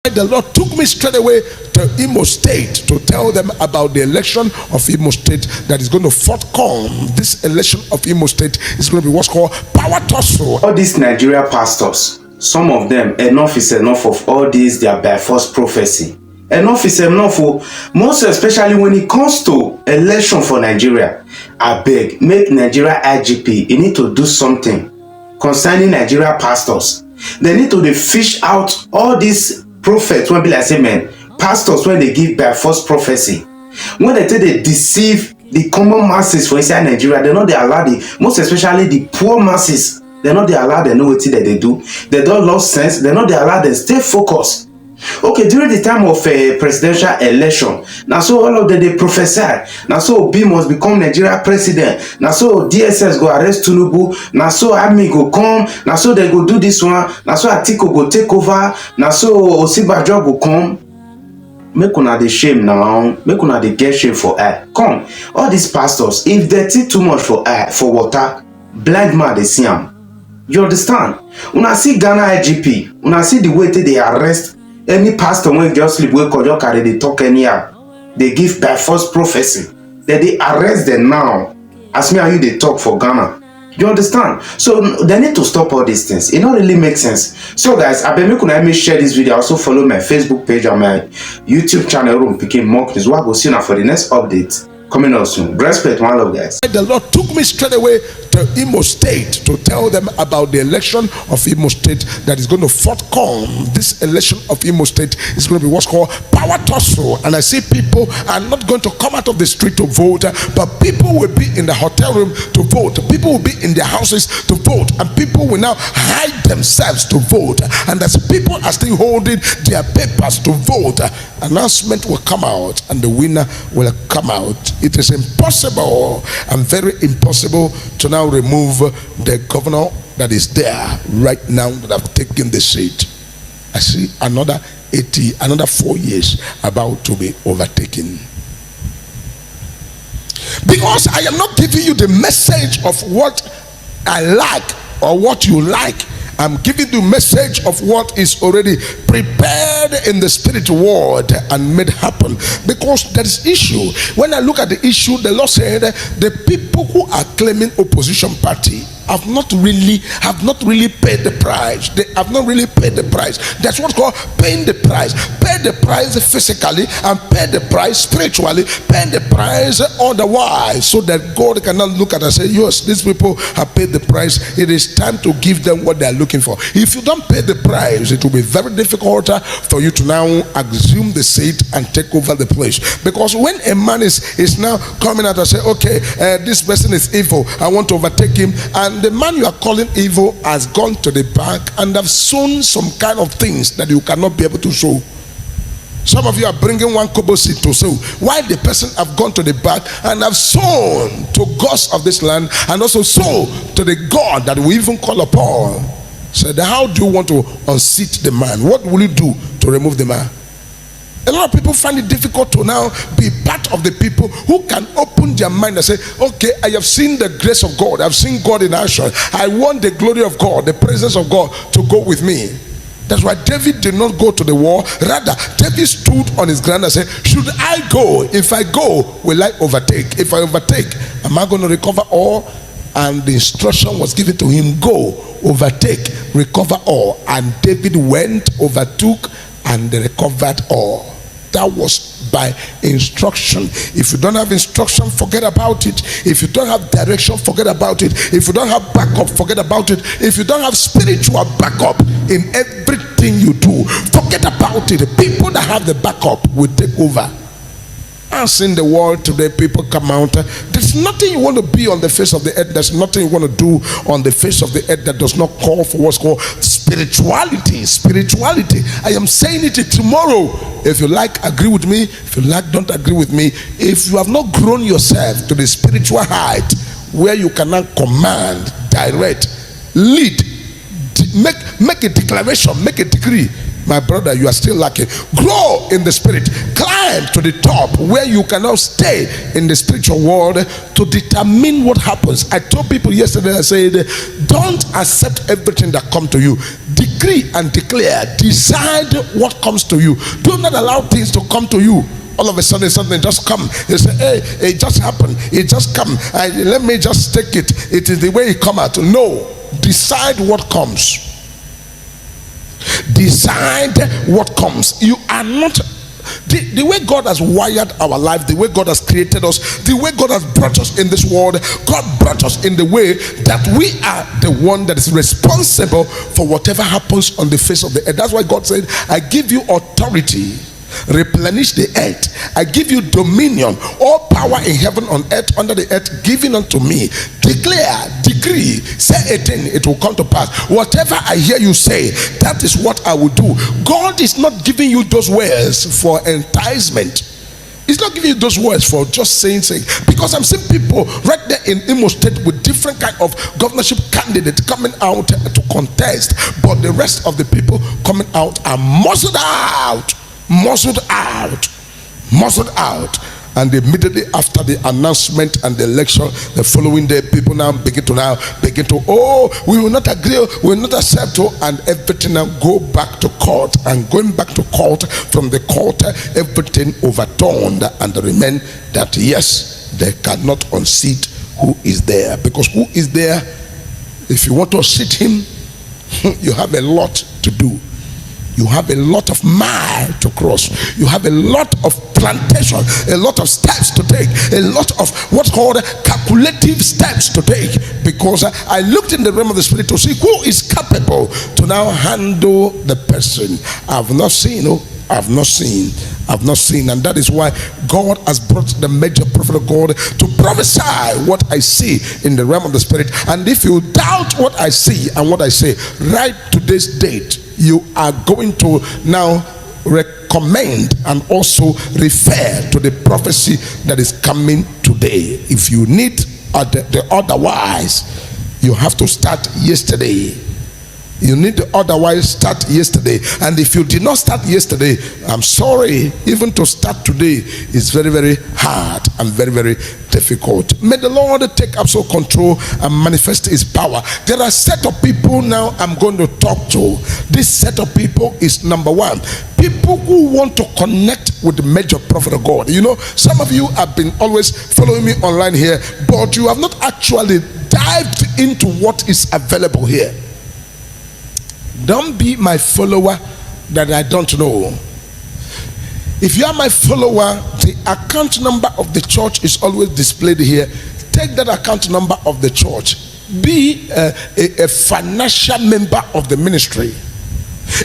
The Lord took me straight away to Imo State to tell them about the election of Imo State that is going to forthcome. This election of Imo State is going to be what's called power tussle. All these Nigeria pastors, some of them, enough is enough of all these their by force prophecy. Enough is enough for most, especially when it comes to election for Nigeria. I beg, make Nigeria IGP, you need to do something concerning Nigeria pastors. They need to fish out all these prophets when be like say man, pastors when they give by false prophecy. When they say they deceive the common masses for inside Nigeria, they're not they allow the most especially the poor masses. They're not they allow them know what that they do. They don't lose sense. They're not they allow them stay focused. Okay, during the time of presidential election, now so all of them they prophesy. Now so Obi must become Nigeria president. Now so DSS go arrest Tinubu. Now so Army go come. Now so they go do this one. Now so Atiku go take over. Now so Osibajo go come. Make una the shame now. Make una the get shame for eye. Come, all these pastors, if they take too much for eye for water, blind man they see them. You understand? Una see Ghana IGP. Una see the way they arrest any pastor when just sleep wake up just carry they talk anyhow. They give by false prophecy. Then they arrest them now. As me and you they talk for Ghana. You understand? So they need to stop all these things. It don't really make sense. So guys, I beg you me share this video. Also follow my Facebook page and my YouTube channel room picking more news. What I go see now for the next update coming out soon. Respect, one love, guys. The Lord took me straight away to Imo State to tell them about the election of Imo State that is going to forthcome. This election of Imo State is going to be what's called power tussle. And I see people are not going to come out of the street to vote, but people will be in the hotel room to vote. People will be in their houses to vote, and people will now hide themselves to vote. And as people are still holding their papers to vote, announcement will come out and the winner will come out. It is impossible and very impossible to now remove the governor that is there right now that have taken the seat. I see another 4 years about to be overtaken. Because I am not giving you the message of what I like or what you like. I'm giving you the message of what is already prepared in the spirit world and made happen. Because there is issue. When I look at the issue, the Lord said the people who are claiming opposition party have not really paid the price. They have not really paid the price. That's what's called paying the price. Pay the price physically and pay the price spiritually. Pay the price otherwise, so that God cannot look at and say, yes, these people have paid the price. It is time to give them what they are looking for. If you don't pay the price, it will be very difficult for you to now assume the seat and take over the place. Because when a man is now coming out and say, okay, this person is evil, I want to overtake him, and the man you are calling evil has gone to the back and have sown some kind of things that you cannot be able to sow. Some of you are bringing one kobo seed to sow, while the person have gone to the back and have sown to gods of this land and also sow to the God that we even call upon. So how do you want to unseat the man? What will you do to remove the man? A lot of people find it difficult to now be part of the people who can open their mind and say, okay, I have seen the grace of God. I've seen God in action. I want the glory of God, the presence of God to go with me. That's why David did not go to the war. Rather, David stood on his ground and said, should I go? If I go, will I overtake? If I overtake, am I going to recover all? And the instruction was given to him, go, overtake, recover all. And David went, overtook, and they recovered all. That was by instruction. If you don't have instruction, forget about it. If you don't have direction, forget about it. If you don't have backup, forget about it. If you don't have spiritual backup in everything you do, forget about it. The people that have the backup will take over. As in the world today, people come out. There's nothing you want to be on the face of the earth. There's nothing you want to do on the face of the earth that does not call for what's called spirituality. Spirituality. I am saying it tomorrow. If you like, agree with me. If you like, don't agree with me. If you have not grown yourself to the spiritual height where you cannot command, direct, lead, make a declaration, make a decree, my brother, you are still lacking. Grow in the spirit. Climb to the top where you cannot stay in the spiritual world to determine what happens. I told people yesterday, I said, don't accept everything that comes to you. decree and declare. Decide what comes to you. Do not allow things to come to you. All of a sudden something just come. You say, hey, it just happened. It just come. Let me just take it. It is the way it come out. No. Decide what comes. Decide what comes. You are not the way God has wired our life, the way God has created us, the way God has brought us in this world. God brought us in the way that we are the one that is responsible for whatever happens on the face of the earth. That's why God said, I give you authority. Replenish the earth. I give you dominion. All power in heaven, on earth, under the earth, given unto me. Declare, decree, say a thing, it will come to pass. Whatever I hear you say, that is what I will do. God is not giving you those words for enticement. He's not giving you those words for just saying. Because I'm seeing people right there in Imo State with different kind of governorship candidates coming out to contest, but the rest of the people coming out are muzzled out. And immediately after the announcement and the election, the following day, people now begin to we will not agree, we will not accept, and everything now go back to court. And going back to court, from the court, everything overturned, and remain that yes, they cannot unseat who is there. Because who is there, if you want to seat him, you have a lot to do. You have a lot of mile to cross. You have a lot of plantation, a lot of steps to take, a lot of what's called calculative steps to take. Because I looked in the realm of the spirit to see who is capable to now handle the person. I've not seen, and that is why God has brought the major prophet of God to prophesy what I see in the realm of the spirit. And if you doubt what I see and what I say, write today's date. You are going to now recommend and also refer to the prophecy that is coming today. If you need the otherwise, you have to start yesterday. You need to otherwise start yesterday. And if you did not start yesterday, I'm sorry, even to start today is very, very hard and very, very difficult. May the Lord take absolute control and manifest his power. There are a set of people now I'm going to talk to. This set of people is number one, people who want to connect with the major prophet of God. You know, some of you have been always following me online here, but you have not actually dived into what is available here. Don't be my follower that I don't know. If you are my follower, the account number of the church is always displayed here. Take that account number of the church. Be a financial member of the ministry.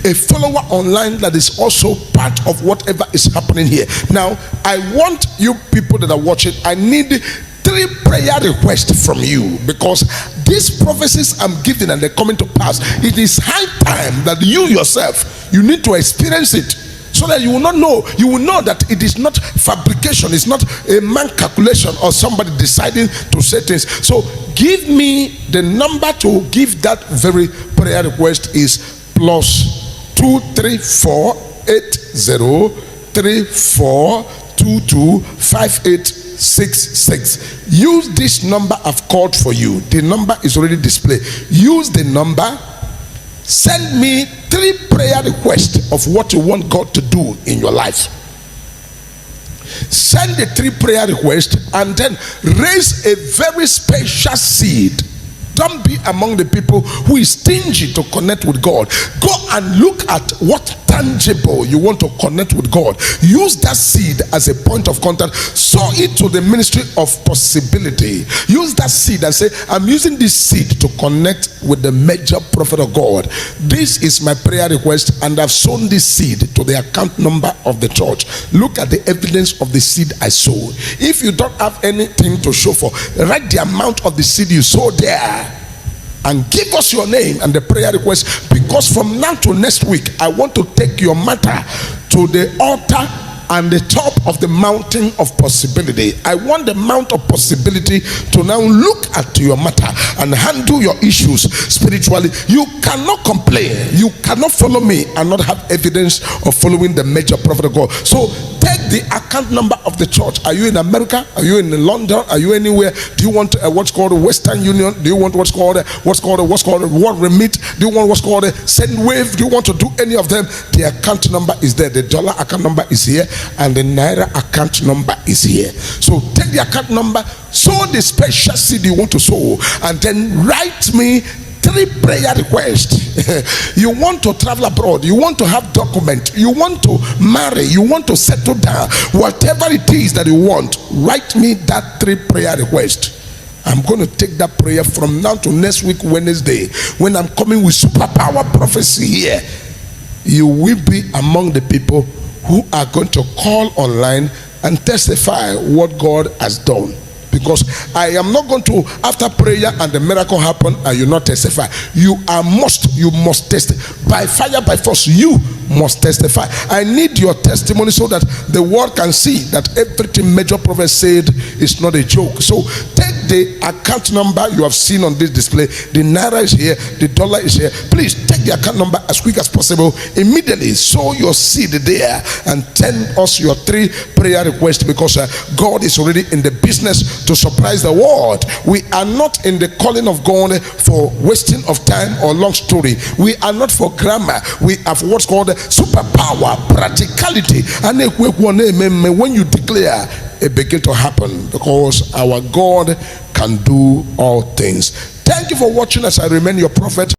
A follower online that is also part of whatever is happening here. Now, I want you people that are watching, I need 3 prayer requests from you, because these prophecies I'm giving and they're coming to pass. It is high time that you yourself, you need to experience it, so that you will not know, you will know that it is not fabrication, it's not a man calculation or somebody deciding to say things. So give me the number to give that very prayer request is +234 8034 225866. Use this number I've called for you. The number is already displayed. Use the number. Send me 3 prayer requests of what you want God to do in your life. Send the 3 prayer requests and then raise a very special seed. Don't be among the people who is stingy to connect with God. Go and look at what tangible you want to connect with God. Use that seed as a point of contact. Sow it to the ministry of possibility. Use that seed and say, I'm using this seed to connect with the major prophet of God. This is my prayer request, and I've sown this seed to the account number of the church. Look at the evidence of the seed I sowed. If you don't have anything to show for, write the amount of the seed you sowed there and give us your name and the prayer request, because from now to next week I want to take your matter to the altar and the top of the mountain of possibility. I want the mount of possibility to now look at your matter and handle your issues spiritually. You cannot complain. You cannot follow me and not have evidence of following the major prophet of God. So take the account number of the church. Are you in America? Are you in London? Are you anywhere? Do you want what's called a Western Union? Do you want what's called World Remit? Do you want what's called a Sendwave? Do you want to do any of them? The account number is there. The dollar account number is here, and the naira account number is here. So take the account number, sow the special seed you want to sow, and then write me 3 prayer requests. You want to travel abroad, you want to have document, you want to marry, you want to settle down, whatever it is that you want, write me that 3 prayer requests. I'm going to take that prayer from now to next week Wednesday, when I'm coming with superpower prophecy here. You will be among the people who are going to call online and testify what God has done. Because I am not going to, after prayer and the miracle happen and you not testify. You must testify. By fire, by force, you must testify. I need your testimony so that the world can see that everything Major Prophet said is not a joke. So take the account number you have seen on this display. The naira is here, the dollar is here. Please take the account number as quick as possible. Immediately sow your seed there and send us your 3 prayer requests, because God is already in the business to surprise the world. We are not in the calling of God for wasting of time or long story. We are not for grammar. We have what's called superpower, practicality, and when you declare, it begin to happen, because our God can do all things. Thank you for watching as I remain your prophet.